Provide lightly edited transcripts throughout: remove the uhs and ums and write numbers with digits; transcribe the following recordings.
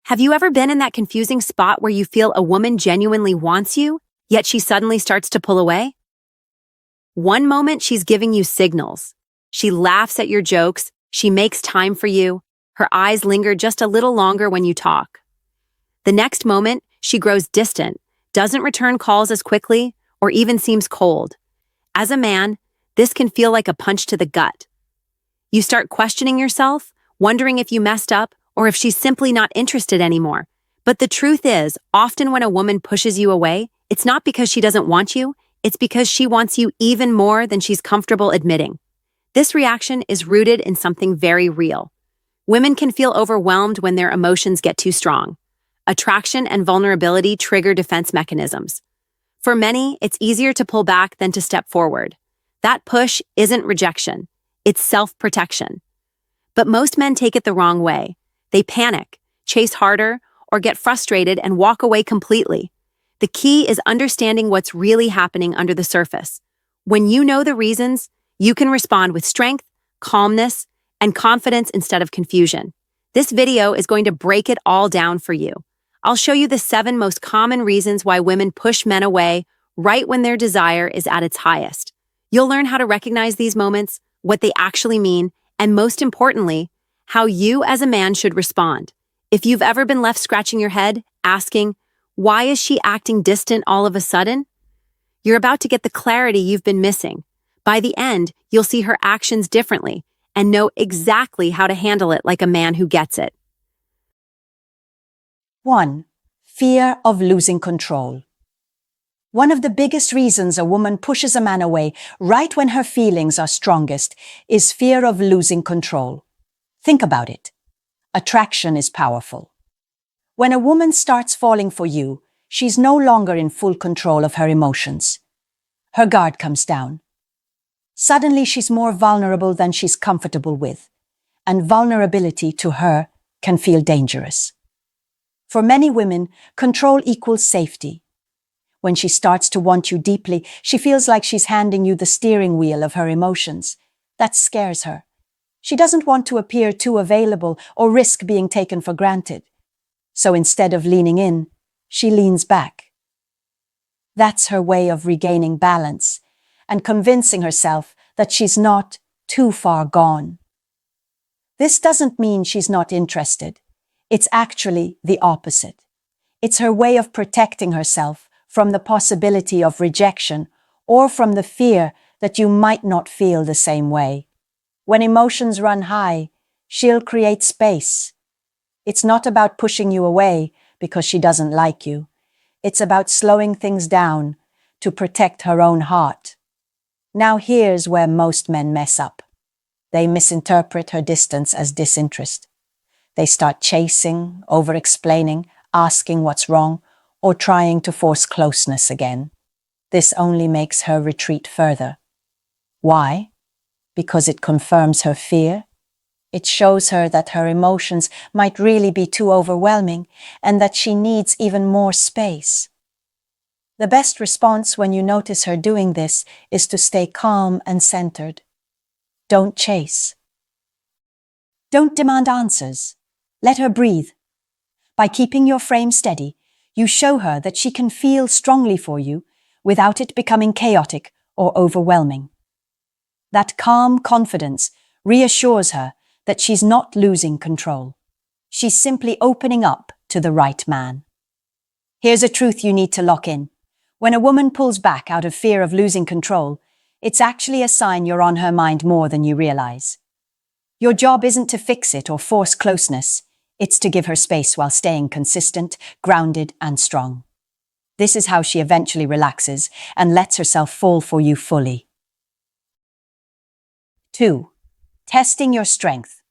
Have you ever been in that confusing spot where you feel a woman genuinely wants you, yet she suddenly starts to pull away? One moment she's giving you signals. She laughs at your jokes, she makes time for you, her eyes linger just a little longer when you talk. The next moment, she grows distant, doesn't return calls as quickly, or even seems cold. As a man, this can feel like a punch to the gut. You start questioning yourself, wondering if you messed up, or if she's simply not interested anymore. But the truth is, often when a woman pushes you away, it's not because she doesn't want you, it's because she wants you even more than she's comfortable admitting. This reaction is rooted in something very real. Women can feel overwhelmed when their emotions get too strong. Attraction and vulnerability trigger defense mechanisms. For many, it's easier to pull back than to step forward. That push isn't rejection, it's self-protection. But most men take it the wrong way. They panic, chase harder, or get frustrated and walk away completely. The key is understanding what's really happening under the surface. When you know the reasons, you can respond with strength, calmness, and confidence instead of confusion. This video is going to break it all down for you. I'll show you the 7 most common reasons why women push men away right when their desire is at its highest. You'll learn how to recognize these moments, what they actually mean, and most importantly, how you as a man should respond. If you've ever been left scratching your head, asking, why is she acting distant all of a sudden? You're about to get the clarity you've been missing. By the end, you'll see her actions differently and know exactly how to handle it like a man who gets it. 1. Fear of losing control. One of the biggest reasons a woman pushes a man away right when her feelings are strongest is fear of losing control. Think about it. Attraction is powerful. When a woman starts falling for you, she's no longer in full control of her emotions. Her guard comes down. Suddenly she's more vulnerable than she's comfortable with, and vulnerability to her can feel dangerous. For many women, control equals safety. When she starts to want you deeply, she feels like she's handing you the steering wheel of her emotions. That scares her. She doesn't want to appear too available or risk being taken for granted. So instead of leaning in, she leans back. That's her way of regaining balance and convincing herself that she's not too far gone. This doesn't mean she's not interested. It's actually the opposite. It's her way of protecting herself from the possibility of rejection or from the fear that you might not feel the same way. When emotions run high, she'll create space. It's not about pushing you away because she doesn't like you. It's about slowing things down to protect her own heart. Now here's where most men mess up. They misinterpret her distance as disinterest. They start chasing, over-explaining, asking what's wrong, or trying to force closeness again. This only makes her retreat further. Why? Because it confirms her fear. It shows her that her emotions might really be too overwhelming and that she needs even more space. The best response when you notice her doing this is to stay calm and centered. Don't chase. Don't demand answers. Let her breathe. By keeping your frame steady, you show her that she can feel strongly for you without it becoming chaotic or overwhelming. That calm confidence reassures her that she's not losing control. She's simply opening up to the right man. Here's a truth you need to lock in. When a woman pulls back out of fear of losing control, it's actually a sign you're on her mind more than you realize. Your job isn't to fix it or force closeness. It's to give her space while staying consistent, grounded, and strong. This is how she eventually relaxes and lets herself fall for you fully. 2. Testing your strength.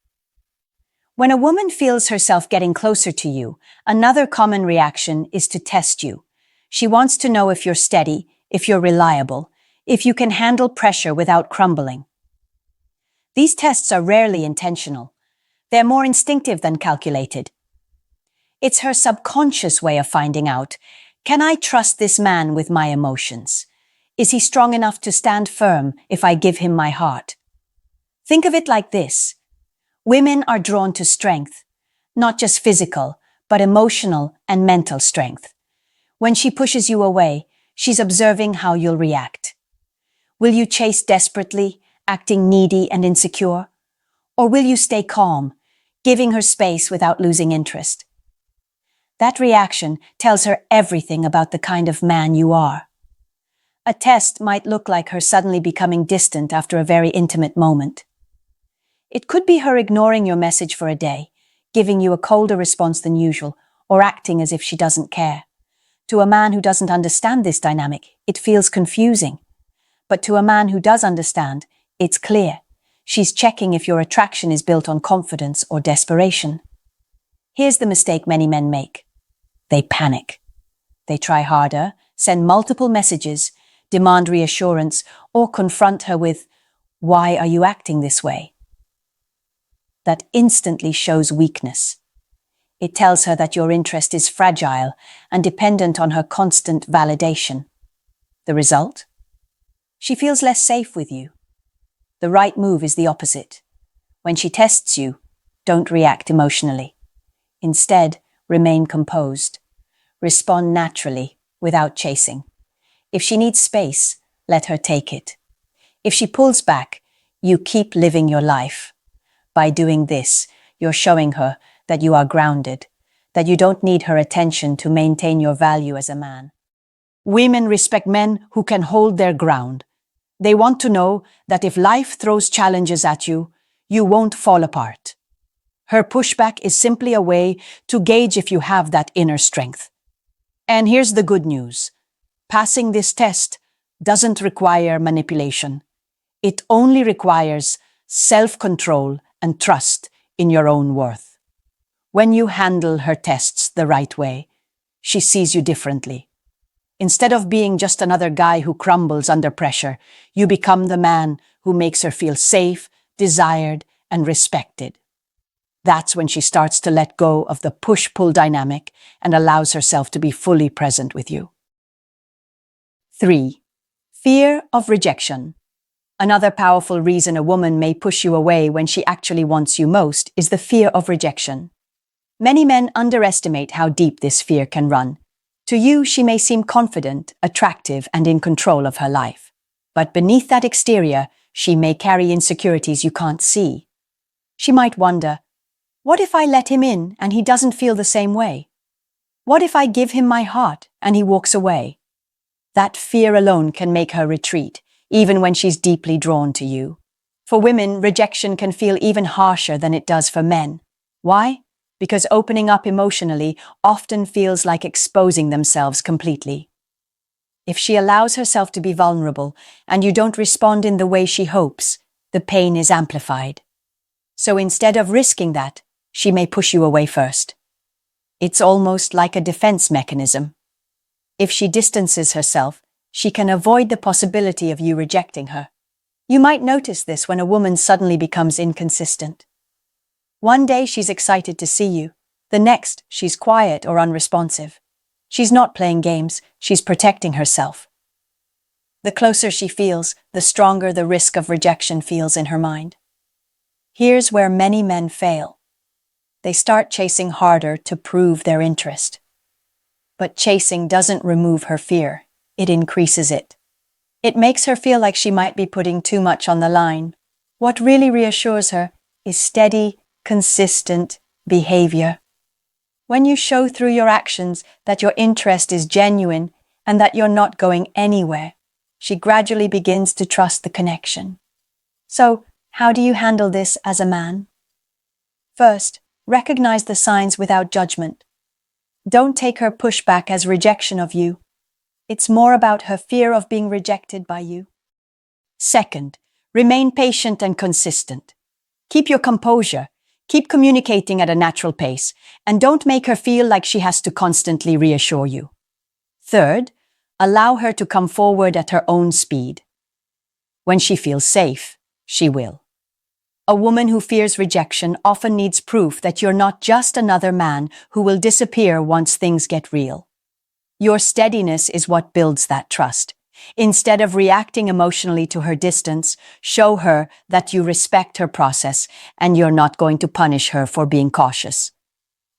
When a woman feels herself getting closer to you, another common reaction is to test you. She wants to know if you're steady, if you're reliable, if you can handle pressure without crumbling. These tests are rarely intentional. They're more instinctive than calculated. It's her subconscious way of finding out, can I trust this man with my emotions? Is he strong enough to stand firm if I give him my heart? Think of it like this. Women are drawn to strength, not just physical, but emotional and mental strength. When she pushes you away, she's observing how you'll react. Will you chase desperately, acting needy and insecure? Or will you stay calm, giving her space without losing interest? That reaction tells her everything about the kind of man you are. A test might look like her suddenly becoming distant after a very intimate moment. It could be her ignoring your message for a day, giving you a colder response than usual, or acting as if she doesn't care. To a man who doesn't understand this dynamic, it feels confusing. But to a man who does understand, it's clear. She's checking if your attraction is built on confidence or desperation. Here's the mistake many men make. They panic. They try harder, send multiple messages, demand reassurance, or confront her with, "Why are you acting this way?" That instantly shows weakness. It tells her that your interest is fragile and dependent on her constant validation. The result? She feels less safe with you. The right move is the opposite. When she tests you, don't react emotionally. Instead, remain composed. Respond naturally, without chasing. If she needs space, let her take it. If she pulls back, you keep living your life. By doing this, you're showing her that you are grounded, that you don't need her attention to maintain your value as a man. Women respect men who can hold their ground. They want to know that if life throws challenges at you, you won't fall apart. Her pushback is simply a way to gauge if you have that inner strength. And here's the good news. Passing this test doesn't require manipulation. It only requires self-control and trust in your own worth. When you handle her tests the right way, she sees you differently. Instead of being just another guy who crumbles under pressure, you become the man who makes her feel safe, desired, and respected. That's when she starts to let go of the push-pull dynamic and allows herself to be fully present with you. 3. Fear of rejection. Another powerful reason a woman may push you away when she actually wants you most is the fear of rejection. Many men underestimate how deep this fear can run. To you, she may seem confident, attractive, and in control of her life. But beneath that exterior, she may carry insecurities you can't see. She might wonder, what if I let him in and he doesn't feel the same way? What if I give him my heart and he walks away? That fear alone can make her retreat, even when she's deeply drawn to you. For women, rejection can feel even harsher than it does for men. Why? Because opening up emotionally often feels like exposing themselves completely. If she allows herself to be vulnerable and you don't respond in the way she hopes, the pain is amplified. So instead of risking that, she may push you away first. It's almost like a defense mechanism. If she distances herself, she can avoid the possibility of you rejecting her. You might notice this when a woman suddenly becomes inconsistent. One day she's excited to see you, the next she's quiet or unresponsive. She's not playing games, she's protecting herself. The closer she feels, the stronger the risk of rejection feels in her mind. Here's where many men fail. They start chasing harder to prove their interest. But chasing doesn't remove her fear, it increases it. It makes her feel like she might be putting too much on the line. What really reassures her is steady, consistent behavior. When you show through your actions that your interest is genuine and that you're not going anywhere, she gradually begins to trust the connection. So, how do you handle this as a man? First, recognize the signs without judgment. Don't take her pushback as rejection of you. It's more about her fear of being rejected by you. Second, remain patient and consistent. Keep your composure. Keep communicating at a natural pace, and don't make her feel like she has to constantly reassure you. Third, allow her to come forward at her own speed. When she feels safe, she will. A woman who fears rejection often needs proof that you're not just another man who will disappear once things get real. Your steadiness is what builds that trust. Instead of reacting emotionally to her distance, show her that you respect her process and you're not going to punish her for being cautious.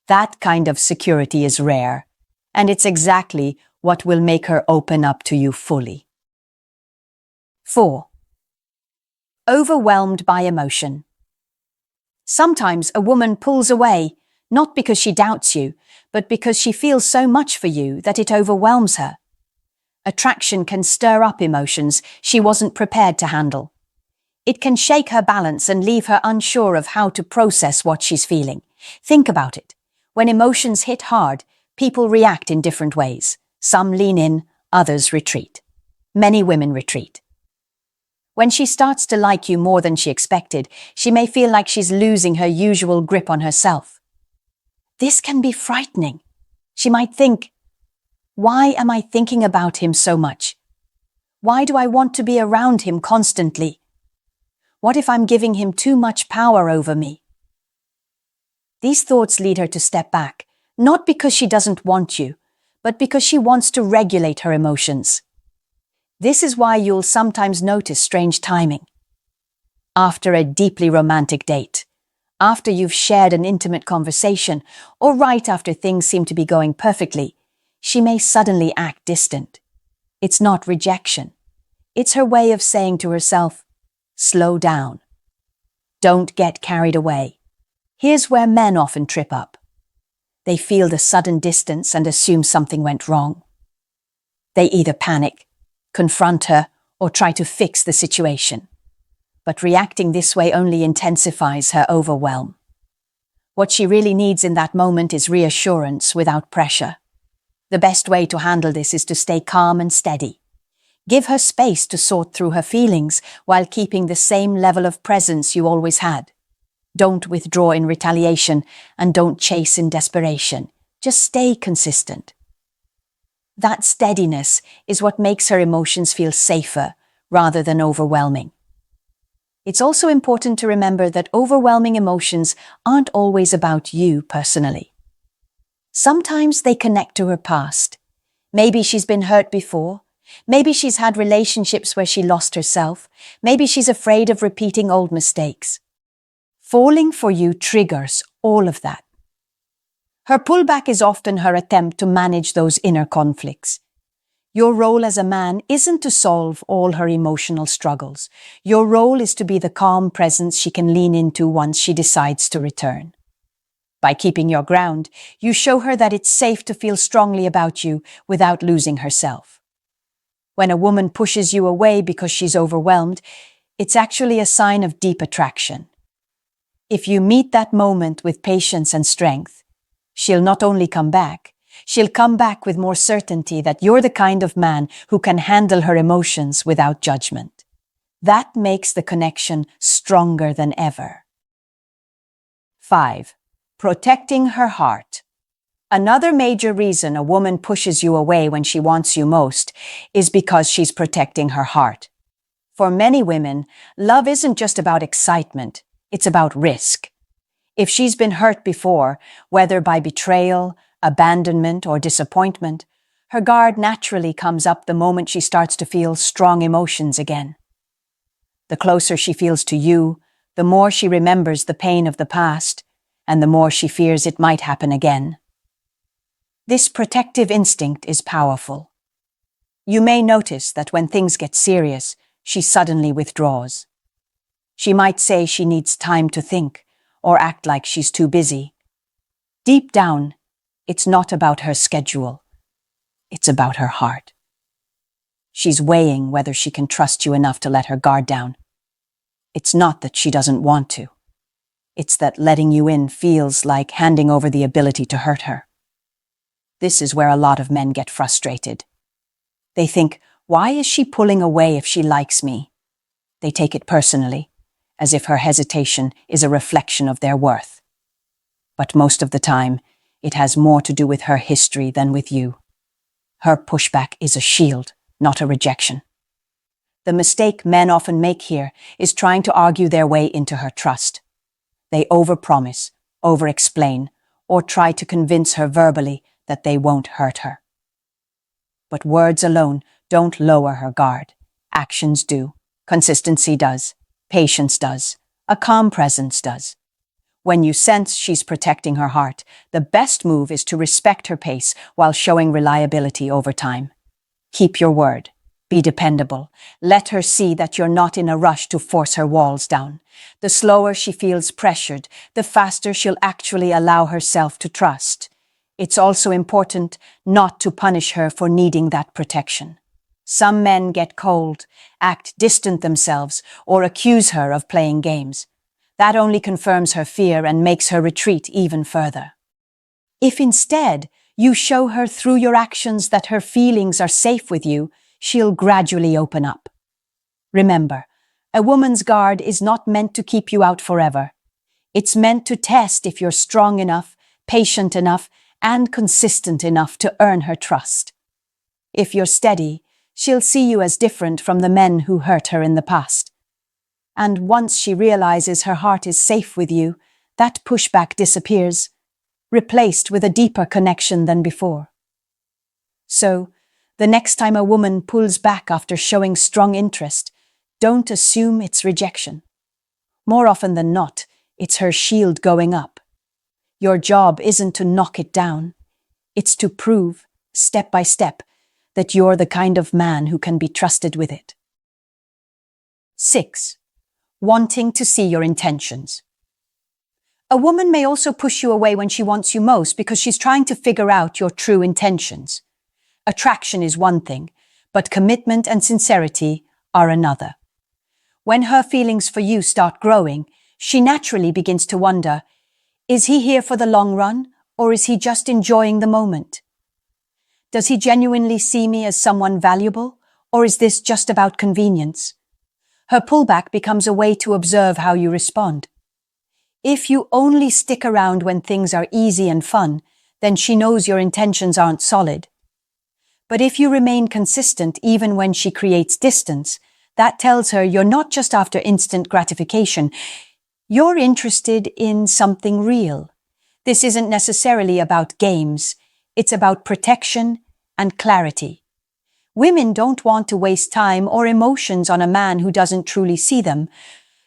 That kind of security is rare, and it's exactly what will make her open up to you fully. 4. Overwhelmed by emotion. Sometimes a woman pulls away, not because she doubts you, but because she feels so much for you that it overwhelms her. Attraction can stir up emotions she wasn't prepared to handle. It can shake her balance and leave her unsure of how to process what she's feeling. Think about it. When emotions hit hard, people react in different ways. Some lean in, others retreat. Many women retreat. When she starts to like you more than she expected, she may feel like she's losing her usual grip on herself. This can be frightening. She might think, why am I thinking about him so much? Why do I want to be around him constantly? What if I'm giving him too much power over me? These thoughts lead her to step back, not because she doesn't want you, but because she wants to regulate her emotions. This is why you'll sometimes notice strange timing. After a deeply romantic date, after you've shared an intimate conversation, or right after things seem to be going perfectly, she may suddenly act distant. It's not rejection. It's her way of saying to herself, slow down. Don't get carried away. Here's where men often trip up. They feel the sudden distance and assume something went wrong. They either panic, confront her, or try to fix the situation. But reacting this way only intensifies her overwhelm. What she really needs in that moment is reassurance without pressure. The best way to handle this is to stay calm and steady. Give her space to sort through her feelings while keeping the same level of presence you always had. Don't withdraw in retaliation and don't chase in desperation. Just stay consistent. That steadiness is what makes her emotions feel safer rather than overwhelming. It's also important to remember that overwhelming emotions aren't always about you personally. Sometimes they connect to her past. Maybe she's been hurt before. Maybe she's had relationships where she lost herself. Maybe she's afraid of repeating old mistakes. Falling for you triggers all of that. Her pullback is often her attempt to manage those inner conflicts. Your role as a man isn't to solve all her emotional struggles. Your role is to be the calm presence she can lean into once she decides to return. By keeping your ground, you show her that it's safe to feel strongly about you without losing herself. When a woman pushes you away because she's overwhelmed, it's actually a sign of deep attraction. If you meet that moment with patience and strength, she'll not only come back, she'll come back with more certainty that you're the kind of man who can handle her emotions without judgment. That makes the connection stronger than ever. 5. Protecting her heart. Another major reason a woman pushes you away when she wants you most is because she's protecting her heart. For many women, love isn't just about excitement, it's about risk. If she's been hurt before, whether by betrayal, abandonment, or disappointment, her guard naturally comes up the moment she starts to feel strong emotions again. The closer she feels to you, the more she remembers the pain of the past, and the more she fears it might happen again. This protective instinct is powerful. You may notice that when things get serious, she suddenly withdraws. She might say she needs time to think, or act like she's too busy. Deep down, it's not about her schedule. It's about her heart. She's weighing whether she can trust you enough to let her guard down. It's not that she doesn't want to. It's that letting you in feels like handing over the ability to hurt her. This is where a lot of men get frustrated. They think, why is she pulling away if she likes me? They take it personally, as if her hesitation is a reflection of their worth. But most of the time, it has more to do with her history than with you. Her pushback is a shield, not a rejection. The mistake men often make here is trying to argue their way into her trust. They overpromise, over-explain, or try to convince her verbally that they won't hurt her. But words alone don't lower her guard. Actions do. Consistency does. Patience does. A calm presence does. When you sense she's protecting her heart, the best move is to respect her pace while showing reliability over time. Keep your word. Be dependable. Let her see that you're not in a rush to force her walls down. The slower she feels pressured, the faster she'll actually allow herself to trust. It's also important not to punish her for needing that protection. Some men get cold, act distant themselves, or accuse her of playing games. That only confirms her fear and makes her retreat even further. If instead you show her through your actions that her feelings are safe with you, she'll gradually open up. Remember, a woman's guard is not meant to keep you out forever. It's meant to test if you're strong enough, patient enough, and consistent enough to earn her trust. If you're steady, she'll see you as different from the men who hurt her in the past. And once she realizes her heart is safe with you, that pushback disappears, replaced with a deeper connection than before. So, the next time a woman pulls back after showing strong interest, don't assume it's rejection. More often than not, it's her shield going up. Your job isn't to knock it down. It's to prove, step by step, that you're the kind of man who can be trusted with it. 6. Wanting to see your intentions. A woman may also push you away when she wants you most because she's trying to figure out your true intentions. Attraction is one thing, but commitment and sincerity are another. When her feelings for you start growing, she naturally begins to wonder, is he here for the long run, or is he just enjoying the moment? Does he genuinely see me as someone valuable, or is this just about convenience? Her pullback becomes a way to observe how you respond. If you only stick around when things are easy and fun, then she knows your intentions aren't solid. But if you remain consistent even when she creates distance, that tells her you're not just after instant gratification, you're interested in something real. This isn't necessarily about games, it's about protection and clarity. Women don't want to waste time or emotions on a man who doesn't truly see them,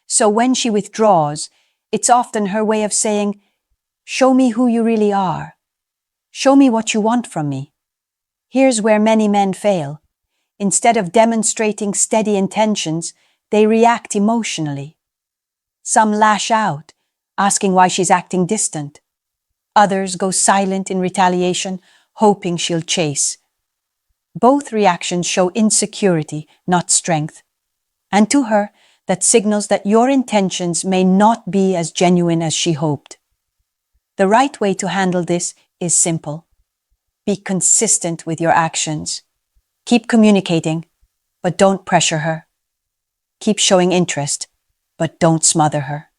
so when she withdraws, it's often her way of saying, show me who you really are. Show me what you want from me. Here's where many men fail. Instead of demonstrating steady intentions, they react emotionally. Some lash out, asking why she's acting distant. Others go silent in retaliation, hoping she'll chase. Both reactions show insecurity, not strength. And to her, that signals that your intentions may not be as genuine as she hoped. The right way to handle this is simple. Be consistent with your actions. Keep communicating, but don't pressure her. Keep showing interest, but don't smother her.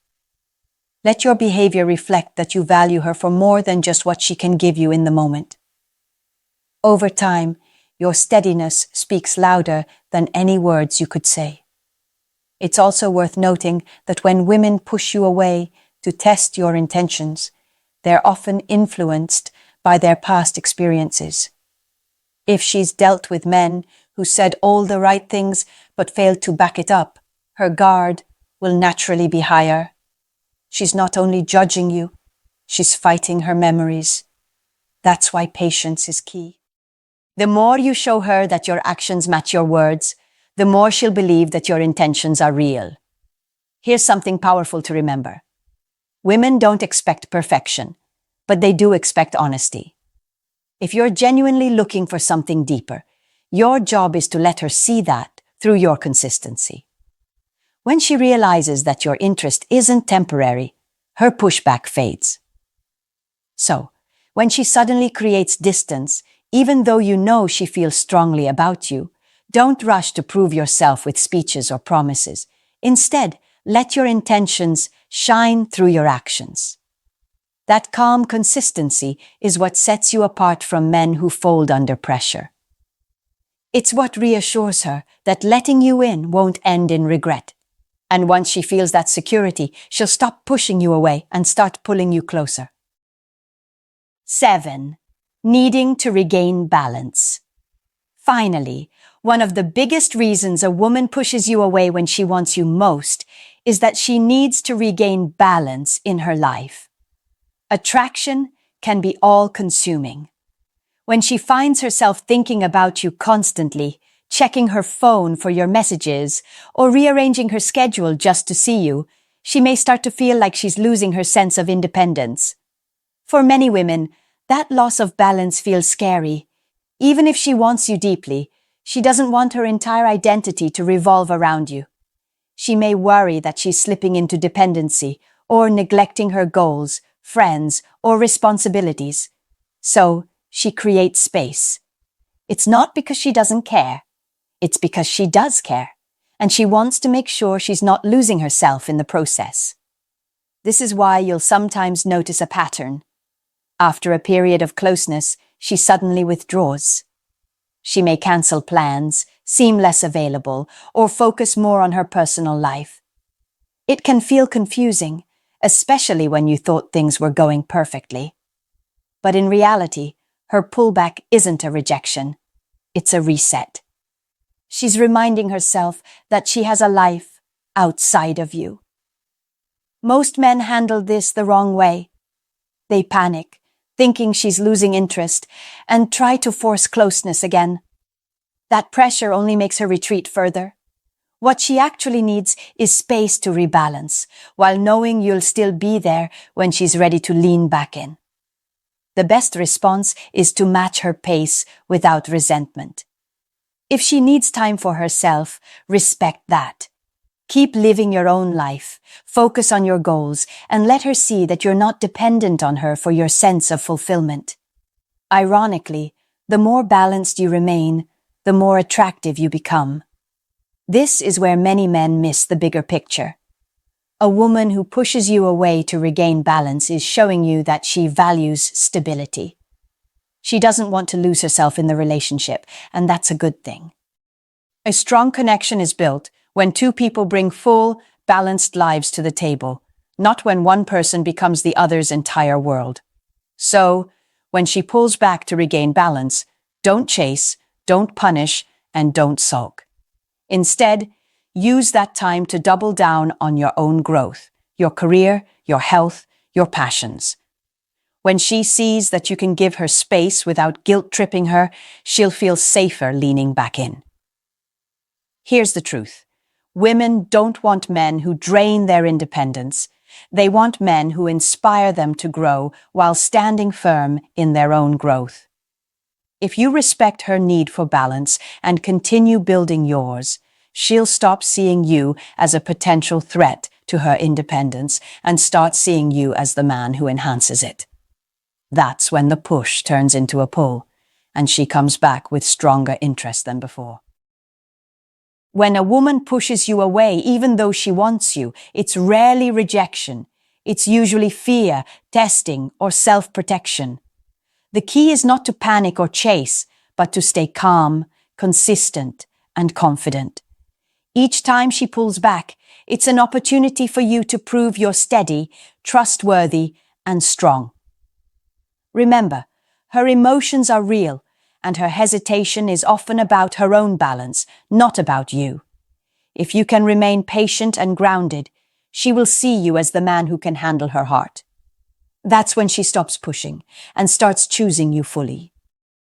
Let your behavior reflect that you value her for more than just what she can give you in the moment. Over time, your steadiness speaks louder than any words you could say. It's also worth noting that when women push you away to test your intentions, they're often influenced by their past experiences. If she's dealt with men who said all the right things but failed to back it up, her guard will naturally be higher. She's not only judging you, she's fighting her memories. That's why patience is key. The more you show her that your actions match your words, the more she'll believe that your intentions are real. Here's something powerful to remember. Women don't expect perfection, but they do expect honesty. If you're genuinely looking for something deeper, your job is to let her see that through your consistency. When she realizes that your interest isn't temporary, her pushback fades. So, when she suddenly creates distance, even though you know she feels strongly about you, don't rush to prove yourself with speeches or promises. Instead, let your intentions shine through your actions. That calm consistency is what sets you apart from men who fold under pressure. It's what reassures her that letting you in won't end in regret. And once she feels that security, she'll stop pushing you away and start pulling you closer. 7. Needing to regain balance. Finally, one of the biggest reasons a woman pushes you away when she wants you most is that she needs to regain balance in her life. Attraction can be all-consuming. When she finds herself thinking about you constantly, checking her phone for your messages, or rearranging her schedule just to see you, she may start to feel like she's losing her sense of independence. For many women, that loss of balance feels scary. Even if she wants you deeply, she doesn't want her entire identity to revolve around you. She may worry that she's slipping into dependency or neglecting her goals, friends, or responsibilities. So, she creates space. It's not because she doesn't care. It's because she does care, and she wants to make sure she's not losing herself in the process. This is why you'll sometimes notice a pattern. After a period of closeness, she suddenly withdraws. She may cancel plans, seem less available, or focus more on her personal life. It can feel confusing, especially when you thought things were going perfectly. But in reality, her pullback isn't a rejection. It's a reset. She's reminding herself that she has a life outside of you. Most men handle this the wrong way. They panic, thinking she's losing interest, and try to force closeness again. That pressure only makes her retreat further. What she actually needs is space to rebalance, while knowing you'll still be there when she's ready to lean back in. The best response is to match her pace without resentment. If she needs time for herself, respect that. Keep living your own life, focus on your goals, and let her see that you're not dependent on her for your sense of fulfillment. Ironically, the more balanced you remain, the more attractive you become. This is where many men miss the bigger picture. A woman who pushes you away to regain balance is showing you that she values stability. She doesn't want to lose herself in the relationship, and that's a good thing. A strong connection is built when two people bring full, balanced lives to the table, not when one person becomes the other's entire world. So, when she pulls back to regain balance, don't chase, don't punish, and don't sulk. Instead, use that time to double down on your own growth, your career, your health, your passions. When she sees that you can give her space without guilt-tripping her, she'll feel safer leaning back in. Here's the truth. Women don't want men who drain their independence. They want men who inspire them to grow while standing firm in their own growth. If you respect her need for balance and continue building yours, she'll stop seeing you as a potential threat to her independence and start seeing you as the man who enhances it. That's when the push turns into a pull, and she comes back with stronger interest than before. When a woman pushes you away, even though she wants you, it's rarely rejection. It's usually fear, testing, or self-protection. The key is not to panic or chase, but to stay calm, consistent, and confident. Each time she pulls back, it's an opportunity for you to prove you're steady, trustworthy, and strong. Remember, her emotions are real, and her hesitation is often about her own balance, not about you. If you can remain patient and grounded, she will see you as the man who can handle her heart. That's when she stops pushing and starts choosing you fully.